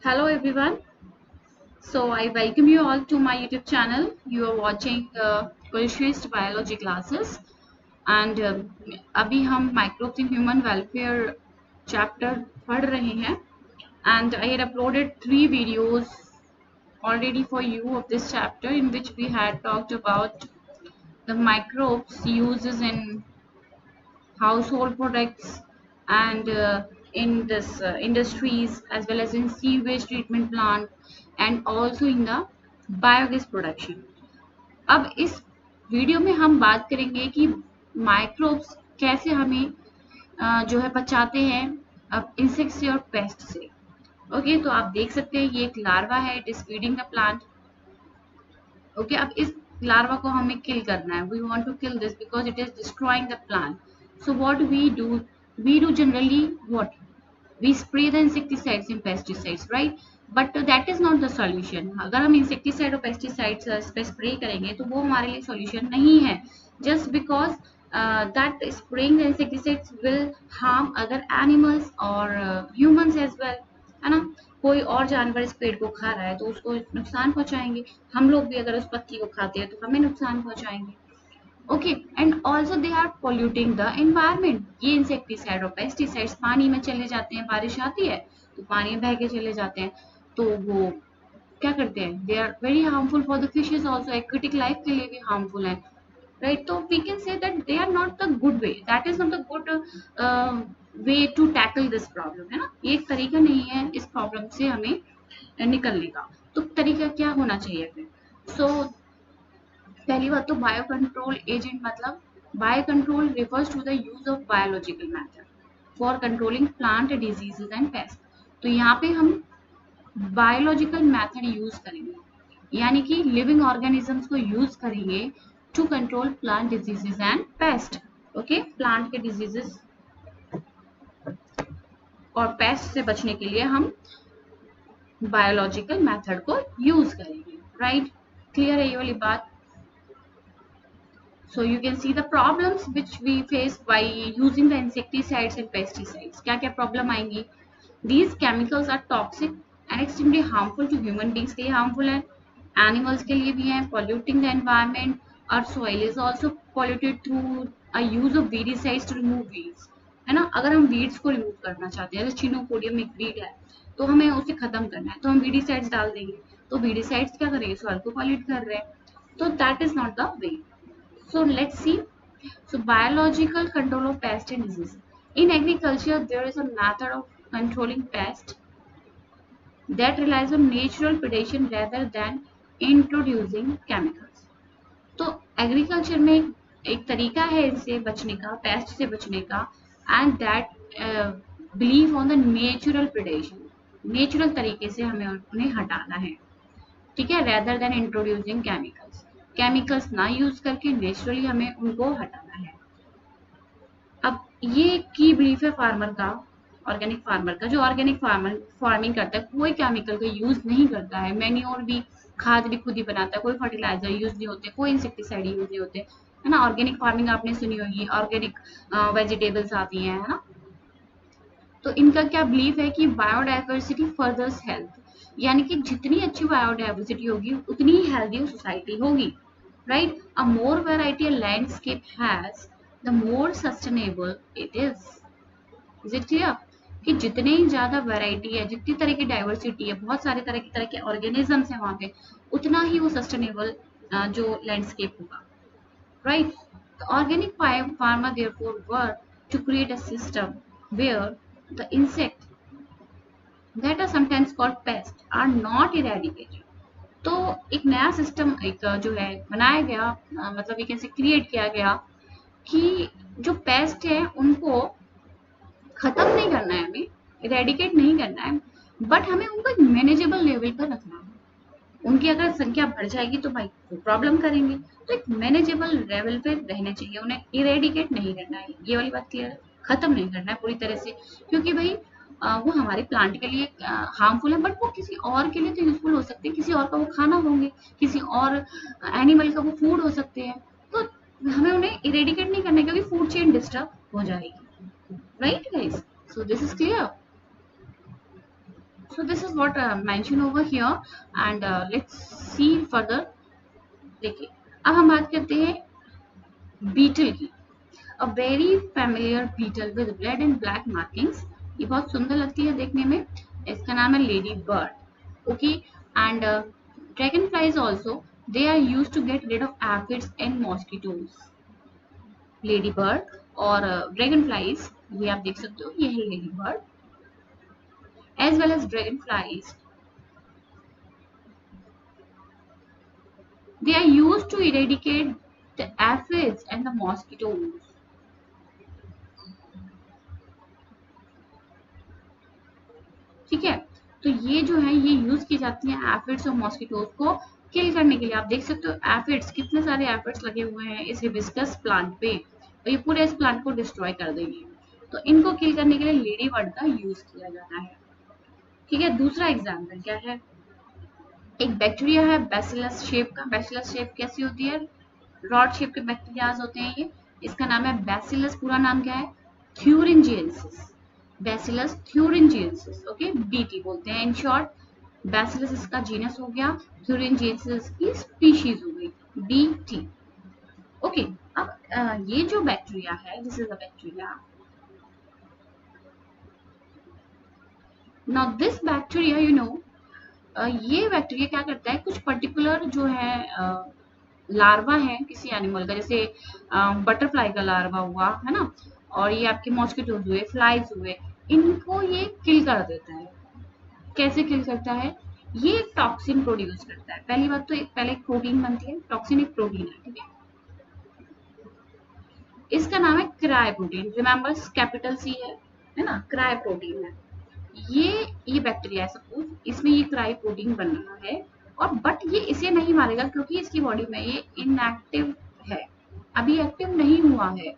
Hello everyone. So I welcome you all to my YouTube channel. You are watching Kurshi's biology classes and अभी हम microbes in human welfare chapter पढ़ रहे हैं and I had uploaded 3 videos already for you of this chapter in which we had talked about the microbes uses in household products and in this industries as well as in sewage treatment plant and also in the biogas production. अब इस video में हम बात करेंगे कि microbes कैसे हमें जो है बचाते हैं अब इंसेक्ट से और पेस्ट से। ओके, तो आप देख सकते हैं ये एक लार्वा है, it is feeding the plant. Okay, अब इस लार्वा को हमें किल करना है। We want to kill this because it is destroying the plant. So what we do generally what? We spray the insecticides and pesticides, right? But that is not the solution. अगर हम insecticide और pesticides पे spray करेंगे तो वो हमारे लिए solution नहीं है। Just because that spraying the insecticides will harm other animals or humans as well, है ना? कोई और जानवर इस पेड़ को खा रहा है तो उसको नुकसान पहुंचाएंगे। हम लोग भी अगर उस पत्ती को खाते हैं तो हमें नुकसान पहुंचाएंगे। Okay, and also they are polluting the environment. ये इंसेक्टिसाइड और पेस्टिसाइड्स पानी में चले जाते हैं, बारिश आती है तो पानी में बह के चले जाते हैं, तो वो क्या करते हैं? They are very harmful for the fishes also, aquatic life के लिए भी हार्मफुल है, राइट? तो we can say that they are not the good way, that is not the good way to tackle this problem, है ना? ये एक तरीका नहीं है इस प्रॉब्लम से हमें निकलने का। तो तरीका क्या होना चाहिए फिर? सो पहली बात तो बायो कंट्रोल एजेंट मतलब bio control refers to the use of biological method for controlling plant diseases and pest. तो यहाँ पे हम बायोलॉजिकल मेथड यूज करेंगे, यानी कि लिविंग ऑर्गेनिजम्स को यूज करेंगे to control plant diseases and pest. Okay, plant के डिजीजेस और पेस्ट से बचने के लिए हम बायोलॉजिकल मेथड को यूज करेंगे, राइट? क्लियर है ये वाली बात? So you can see the problems which we face by using the insecticides and pesticides. क्या क्या problem आएंगी? These chemicals are toxic and extremely harmful to human beings के लिए harmful है, animals के लिए भी है, polluting the environment. Our soil is also polluted through a use of weedicides to remove weeds. है ना? अगर हम weeds को remove करना चाहते हैं, जैसे चिनोपोडियम एक weed है, तो हमें उसे खत्म करना है, तो हम weedicides डाल देंगे, तो weedicides क्या करेंगे? soil को pollute कर रहे हैं, तो that is not the way. So let's see. So biological control of pest and disease. In agriculture, there is a method of controlling pest that relies on natural predation rather than introducing chemicals. तो agriculture में एक तरीका है इससे बचने का, paste से बचने का, and that believe on the natural predation. Natural तरीके से हमें उन्हें हटाना है, ठीक है, rather than introducing chemicals. Chemicals ना यूज करके नेचुरली हमें उनको हटाना है। अब ये की बिलीफ है फार्मर का, ऑर्गेनिक फार्मर का, जो ऑर्गेनिक फार्मिंग करता है, कोई केमिकल का यूज नहीं करता है, मैन्योर भी, खाद भी खुद ही बनाता है, कोई फर्टिलाइजर यूज नहीं होते, कोई इंसेक्टिसाइड यूज नहीं होते, है ना? ऑर्गेनिक फार्मिंग आपने सुनी होगी, ऑर्गेनिक वेजिटेबल्स आती हैं, है ना? तो इनका क्या बिलीफ है कि बायोडाइवर्सिटी फर्दर्स हेल्थ, यानी कि जितनी अच्छी बायोडाइवर्सिटी होगी उतनी ही हेल्दी सोसाइटी होगी, right? A more variety a landscape has the more sustainable it is it clear? कि जितने ही ज्यादा वैरायटी है, जितनी तरह की डाइवर्सिटी है, बहुत सारे तरह के ऑर्गेनिजम्स है वहां पे, उतना ही वो सस्टेनेबल जो लैंडस्केप होगा, right? The organic farmer therefore work to create a system where the insect that are sometimes called pests are not eradicated. तो एक नया सिस्टम एक जो है बनाया गया, मतलब एक ऐसे क्रिएट किया गया कि जो पेस्ट है उनको खत्म नहीं करना है, हमें इरेडिकेट नहीं करना है, बट हमें उनको एक मैनेजेबल लेवल पर रखना है। उनकी अगर संख्या बढ़ जाएगी तो भाई वो प्रॉब्लम करेंगे, तो एक मैनेजेबल लेवल पे रहने चाहिए, उन्हें इरेडिकेट नहीं करना है। ये वाली बात क्लियर है? खत्म नहीं करना है पूरी तरह से, क्योंकि भाई वो हमारे प्लांट के लिए हार्मफुल है, बट वो किसी और के लिए तो यूजफुल हो सकते हैं, किसी और का वो खाना होंगे, किसी और एनिमल का वो फूड हो सकते हैं, तो हमें उन्हें इरेडिकेट नहीं करना है क्योंकि फूड चेन डिस्टर्ब हो जाएगी, right guys? So this is clear. So this is what mentioned over here, and let's see further. देखिए, अब हम बात करते हैं बीटल की. A very familiar beetle with red and black markings. ये बहुत सुंदर लगती है देखने में. इसका नाम है lady bird. Okay, and dragon flies also, they are used to get rid of aphids and mosquitoes. Lady bird और ड्रैगन फ्लाइज, ये आप देख सकते हो, ये है lady bird. As well as dragonflies, they are used to eradicate the aphids and the mosquitoes. ठीक है, तो ये जो है ये यूज की जाती है एफिड्स और मॉस्किटोज को किल करने के लिए. आप देख सकते हो एफिड्स, कितने सारे एफिड्स लगे हुए हैं इस हिबिस्कस प्लांट पे, और ये पूरे इस प्लांट को डिस्ट्रॉय कर देंगे. तो इनको किल करने के लिए लेडी बर्ड का यूज किया जाता है. ठीक है, दूसरा एग्जाम्पल क्या है, एक बैक्टीरिया है बैसिलस शेप का. बैसिलस शेप कैसी होती है, रॉड शेप के बैक्टीरियाज होते हैं ये. इसका नाम है बैसिलस, पूरा नाम क्या है, थ्यूरिंजियंसिस. बैसिलस थ्यूरिंजियंसिस, ओके, बीटी बोलते हैं इन शॉर्ट. बैसिलस इसका जीनस हो गया, थ्यूरिंजियंसिस की स्पीशीज हो गई, बीटी. ओके, अब ये जो बैक्टीरिया है, this is a bacteria. Now this bacteria, you know, ये बैक्टीरिया क्या करता है, कुछ पर्टिकुलर जो है लार्वा है किसी एनिमल का, जैसे बटरफ्लाई का लार्वा हुआ है ना, और ये आपके मॉस्किटोज हुए, फ्लाइज हुए, इनको ये किल कर देता है. कैसे किल करता है, ये टॉक्सिन प्रोड्यूस करता है. पहली बात तो पहले एक प्रोटीन बनती है, टॉक्सिन एक प्रोटीन है. ठीक है, इसका नाम है cry protein. Remember capital C है ना, क्राई प्रोटीन है. ये बैक्टीरिया है सपोज, इसमें ये क्राई प्रोटीन बन रहा है, और बट ये इसे नहीं मारेगा क्योंकि इसकी बॉडी में ये इनएक्टिव है, अभी एक्टिव नहीं हुआ है.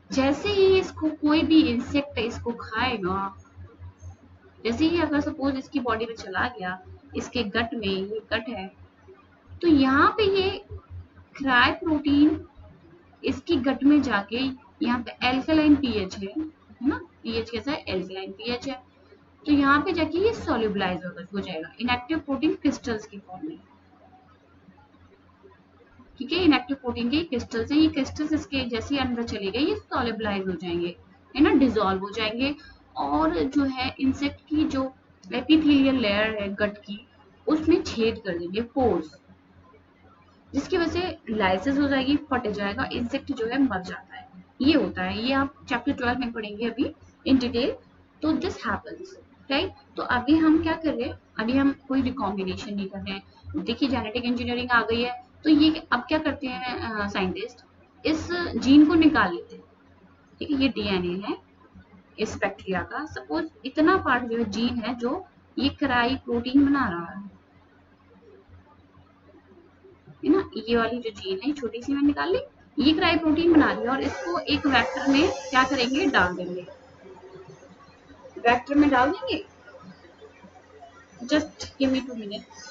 जैसे ही इसको कोई भी इंसेक्ट इसको खाएगा, जैसे ही अगर सपोज इसकी बॉडी में चला गया, इसके गट में, ये गट है, तो यहाँ पे ये क्राई प्रोटीन इसकी गट में जाके, यहाँ पे एल्कलाइन पीएच है ना, पीएच कैसा है, एल्कलाइन पीएच है, तो यहाँ पे जाके ये सॉल्युबलाइज हो जाएगा इनएक्टिव प्रोटीन क्रिस्टल्स की फॉर्म में. ठीक है, इनएक्टिव प्रोटीन के क्रिस्टल्स हैं, ये क्रिस्टल्स इसके जैसे अंदर चले गए, ये सॉल्युबलाइज हो जाएंगे, है ना, डिसॉल्व हो जाएंगे, और जो है इंसेक्ट की जो एपिथेलियल लेयर है गट की, उसमें छेद कर देंगे, पोर्स, जिसकी वजह से लाइसिस हो जाएगी, फट जाएगा, इंसेक्ट जो है मर जाता है. ये होता है, ये आप चैप्टर 12 में पढ़ेंगे अभी इन डिटेल. तो दिस हैपेंस, राइट. तो अभी हम क्या कर रहे हैं, अभी हम कोई रिकॉम्बिनेशन नहीं कर रहे हैं. देखिए जेनेटिक इंजीनियरिंग आ गई है, तो ये अब क्या करते हैं साइंटिस्ट, इस जीन को निकाल लेते हैं. ठीक है, ये डीएनए है इस बैक्टीरिया का, सपोज इतना पार्ट जो है जीन है जो ये क्राई प्रोटीन बना रहा है ना, ये वाली जो जीन है छोटी सी मैंने निकाल ली, ये क्राई प्रोटीन बना रही है, और इसको एक वेक्टर में क्या करेंगे, डाल देंगे, वेक्टर में डाल देंगे. Just give me 2 minutes.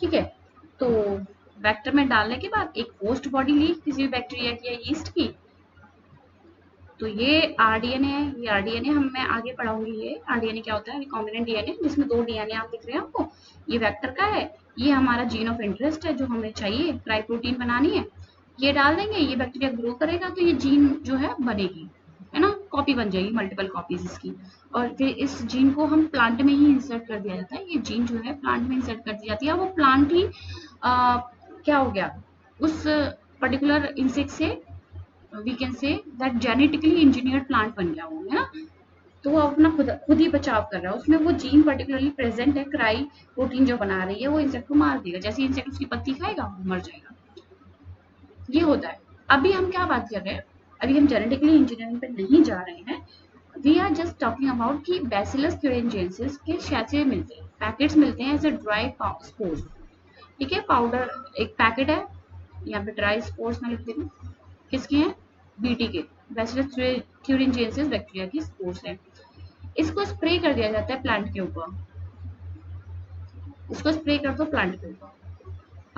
ठीक है, तो वेक्टर में डालने के बाद एक होस्ट बॉडी ली किसी भी बैक्टीरिया की या यीस्ट की. तो ये आरडीएनए है, ये आरडीएनए मैं आगे पढ़ाऊंगी. ये आरडीएनए क्या होता है, रिकॉम्बिनेंट डीएनए, जिसमें 2 डीएनए आप दिख रहे हैं आपको. ये वेक्टर का है, ये हमारा जीन ऑफ इंटरेस्ट है जो हमें चाहिए, क्राई प्रोटीन बनानी है. ये डाल देंगे, ये बैक्टीरिया ग्रो करेगा, तो ये जीन जो है बनेगी, है ना, कॉपी बन जाएगी, मल्टीपल कॉपीज इसकी. और फिर इस जीन को हम प्लांट में ही इंसर्ट कर दिया जाता है. ये जीन जो है प्लांट में इंसर्ट कर दी जाती है, वो प्लांट ही क्या हो गया, उस पर्टिकुलर इंसेक्ट से we can say that genetically engineered plant बन गया वो, है ना. तो वो अपना खुद ही बचाव कर रहा है, उसमें वो जीन पर्टिकुलरली प्रेजेंट है, क्राई प्रोटीन जो बना रही है, वो इंसेक्ट को मार देगा. जैसे इंसेक्ट उसकी पत्ती खाएगा वो मर जाएगा. ये होता है। अभी हम क्या बात कर रहे हैं, अभी हम जेनेटिकली इंजीनियरिंग पे नहीं जा रहे हैं, we are just talking about कि बैसिलस thuringiensis के शैचे मिलते हैं, पैकेट्स मिलते हैं एज अ ड्राई स्पोर्स। ठीक है, पाउडर एक पैकेट है, यहाँ पे ड्राई स्पोर्स में लिख देंगे, किसके हैं, बीटी के, बैसिलस thuringiensis बैक्टीरिया की स्पोर्स है। इसको स्प्रे कर दिया जाता है प्लांट के ऊपर, इसको स्प्रे कर दो प्लांट के ऊपर।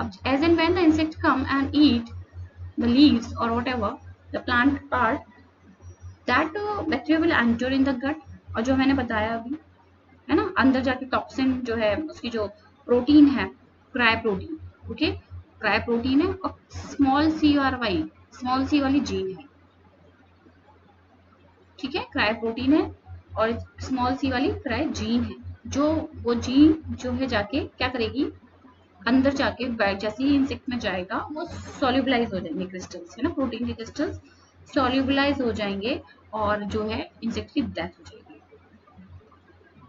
अब as and when the insect come and eat the leaves or whatever the plant part, that bacteria will enter in the gut। और जो मैंने बताया अभी है ना, अंदर जाके टॉक्सिन जो है, उसकी जो प्रोटीन है, cry protein, okay, cry protein है और स्मॉल सी और वाई, स्मॉल सी वाली जीन है, ठीक है, क्राई प्रोटीन है और स्मॉल सी वाली क्राई जीन है। जो वो जीन जो है जाके क्या करेगी, अंदर जाके जैसे ही इंसेक्ट में जाएगा वो सॉल्युबलाइज हो जाएंगे क्रिस्टल्स, है ना, प्रोटीन के क्रिस्टल्स सॉल्युबलाइज हो जाएंगे और जो है इंसेक्ट की डेथ हो जाएगी।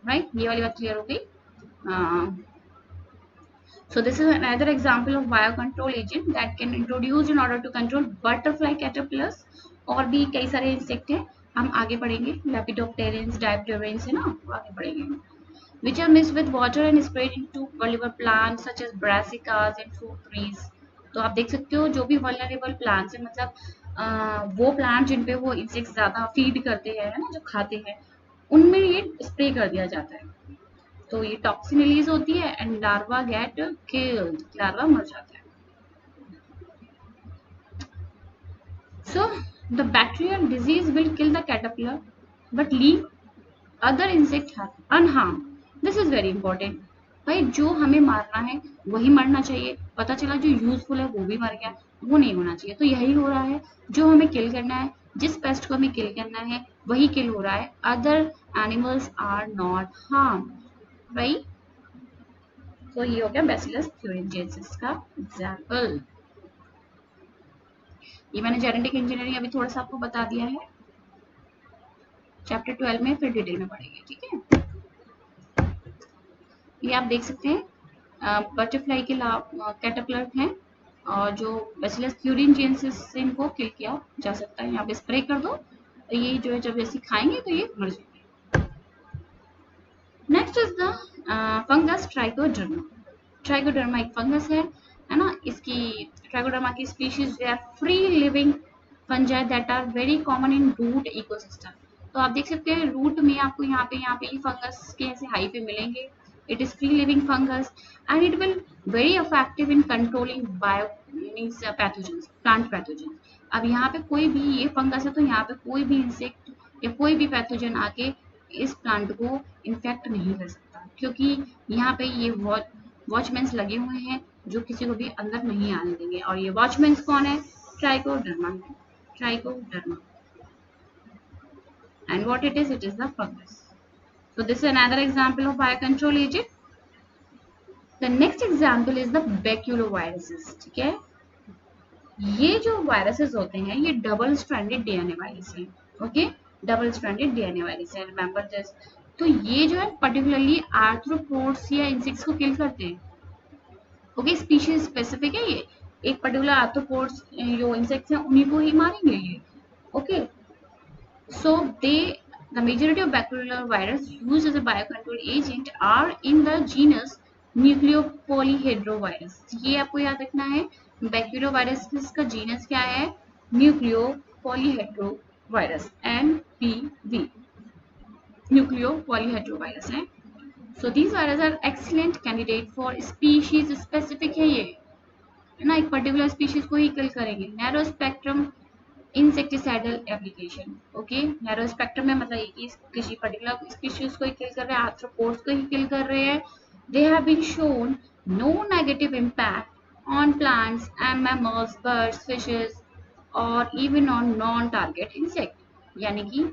राइट, ये वाली बात क्लियर हो गई। So this is another example of biocontrol agent that can introduce in order to control butterfly caterpillars। और भी कई सारे इंसेक्ट हैं, हम आगे पढ़ेंगे, लेपिडोप्टेरिन्स, डायप्टेरिन्स, है ना, आगे पढ़ेंगे, which are mixed with water and sprayed into vulnerable plants such as brassicas and fruit trees। तो आप देख सकते हो जो भी vulnerable plants है, मतलब वो प्लांट जिन पे वो इंसेक्ट्स ज्यादा फीड करते हैं, है ना, जो खाते हैं, उनमें ये स्प्रे कर दिया जाता है, तो ये टॉक्सिन रिलीज होती है and larva get killed, larva मर जाता है। So the bacterial disease will kill the caterpillar but leave other insect unharmed. This is very important. भाई जो हमें मारना है वही मरना चाहिए, पता चला जो यूजफुल है वो भी मर गया, वो नहीं होना चाहिए। तो यही हो रहा है, जो हमें किल करना है, जिस पेस्ट को हमें किल करना है वही किल हो रहा है, other animals are not harm, right. तो ये हो गया बैसिलस thuringiensis का एग्जाम्पल। ये मैंने जेनेटिक इंजीनियरिंग अभी थोड़ा सा आपको बता दिया है, चैप्टर 12 में फिर डिटेल में पढ़ेंगे, ठीक है। ये आप देख सकते हैं बटरफ्लाई के कैटरपिलर हैं और जो बैसिलस thuringiensis से इनको किल किया जा सकता है। यहाँ पे स्प्रे कर दो, ये जो है जब ऐसे खाएंगे तो ये मर जाएंगे। Next is the fungus trichoderma. Trichoderma एक फंगस है ना, इसकी ट्राइकोडर्मा की स्पीशीज जो है free living fungi that are very common in root ecosystem. तो आप देख सकते हैं रूट में आपको यहाँ पे ये फंगस के ऐसे हाई पे मिलेंगे। It is free living fungus and it will very effective in controlling means pathogens, plant pathogens। अब यहाँ पे कोई भी ये फंगस है तो यहाँ पे कोई भी इंसेक्ट या कोई भी पैथोजन आके इस प्लांट को इन्फेक्ट नहीं कर सकता, क्योंकि यहाँ पे ये वॉचमैन्स लगे हुए हैं जो किसी को भी अंदर नहीं आने देंगे। और ये वॉचमैन्स कौन है, ट्राइकोडर्मा है, trichoderma. And what it is the fungus. So this is another example of biocontrol agent. The next example is the baculoviruses। ठीक है, ये जो वायरसेस होते हैं ये डबल स्ट्रैंडेड डीएनए वायरस है, okay, double stranded DNA virus है, remember this. तो ये जो है पर्टिकुलरली आर्थ्रोपोड्स या इंसेक्ट्स को किल करते हैं, ओके, स्पीशीज स्पेसिफिक है ये, एक पर्टिकुलर आर्थ्रोपोड्स जो इंसेक्ट्स हैं उन्हीं को ही मारेंगे ये, okay. So the majority of bacterial virus used as a biocontrol agent are in the genus Nucleopolyhedrovirus। ये आपको याद रखना है, बैक्टीरियोवायरस का जीनस क्या है, न्यूक्लियोपॉलीहेड्रोवायरस, NPV, न्यूक्लियोपॉलीहेड्रोवायरस है। So these viruses are excellent candidate for species specific है ये, है ना, एक पर्टिकुलर स्पीशीज को ही किल करेंगे। Narrow spectrum insecticidal application, okay, narrow spectrum में मतलब ये किसी पर्टिकुलर स्पीशीज को ही किल कर रहे हैं, आर्थ्रोपोड्स को ही किल कर रहे हैं। They have been shown no negative impact on plants and mammals, birds, fishes और even on non target insect, यानी कि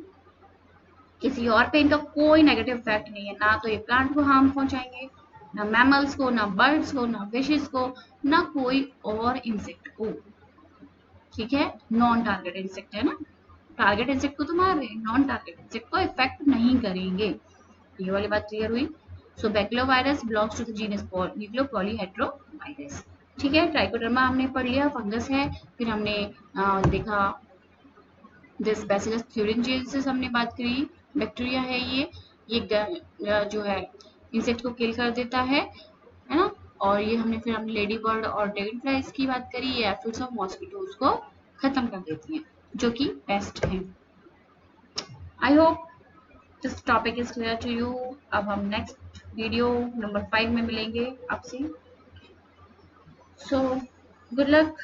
किसी और पे इनका कोई नेगेटिव इफेक्ट नहीं है, ना तो ये प्लांट को हार्म पहुंचाएंगे, ना मैमल्स को, ना बर्ड्स को, ना फिशेस को, ना कोई और इंसेक्ट को, ठीक है। नॉन टारगेट इंसेक्ट है ना, टारगेट इंसेक्ट को तो मार रहे हैं, नॉन टारगेट इंसेक्ट को इफेक्ट नहीं करेंगे। ये वाली बात क्लियर हुई। So baculovirus belongs to the genus nucleopolyhedrovirus. ठीक है, ट्राइकोडर्मा हमने पढ़ लिया, फंगस है। फिर हमने देखा दिस बैसिलस थ्यूरिंजिएंसिस हमने बात करी, बैक्टीरिया है ये जो है इंसेक्ट को किल कर देता है ना। और ये फिर हमने लेडी बर्ड और ड्रैगन फ्लाइज की बात करी, ये एफिड्स ऑफ मॉस्किटोज को खत्म कर देती हैं, जो कि पेस्ट हैं। I hope this topic is clear to you. अब हम नेक्स्ट वीडियो नंबर 5 में मिलेंगे आपसे। So good luck.